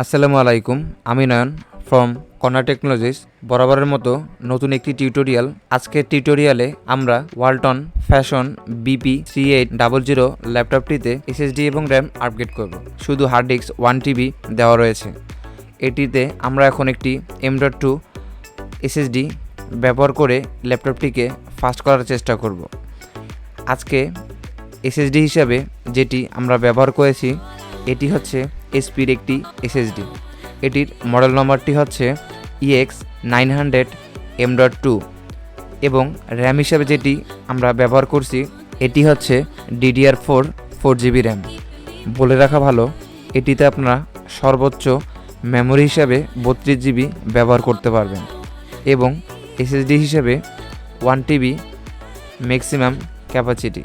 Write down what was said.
আসসালামু আলাইকুম, আমি নয়ন ফ্রম কর্নার টেকনোলজিস। বরাবরের মতো নতুন একটি টিউটোরিয়াল। আজকের টিউটোরিয়ালে আমরা ওয়ালটন ফ্যাশন BP3800 ল্যাপটপটিতে SSD এবং র্যাম আপগ্রেড করব। শুধু হার্ড ডিস্ক 1 TB দেওয়া রয়েছে। এটিতে আমরা এখন একটি M.2 SSD ব্যবহার করে ল্যাপটপটিকে ফাস্ট করার চেষ্টা করব। আজকে SSD হিসাবে যেটি আমরা ব্যবহার করেছি এটি হচ্ছে এসপির একটি SSD। এটির মডেল নম্বরটি হচ্ছে EX900 M.2 এবং র্যাম হিসাবে যেটি আমরা ব্যবহার করছি এটি হচ্ছে DDR4 4GB র্যাম। বলে রাখা ভালো, এটিতে আপনারা সর্বোচ্চ মেমোরি হিসাবে 32GB ব্যবহার করতে পারবেন এবং SSD হিসাবে 1 TB ম্যাক্সিমাম ক্যাপাসিটি।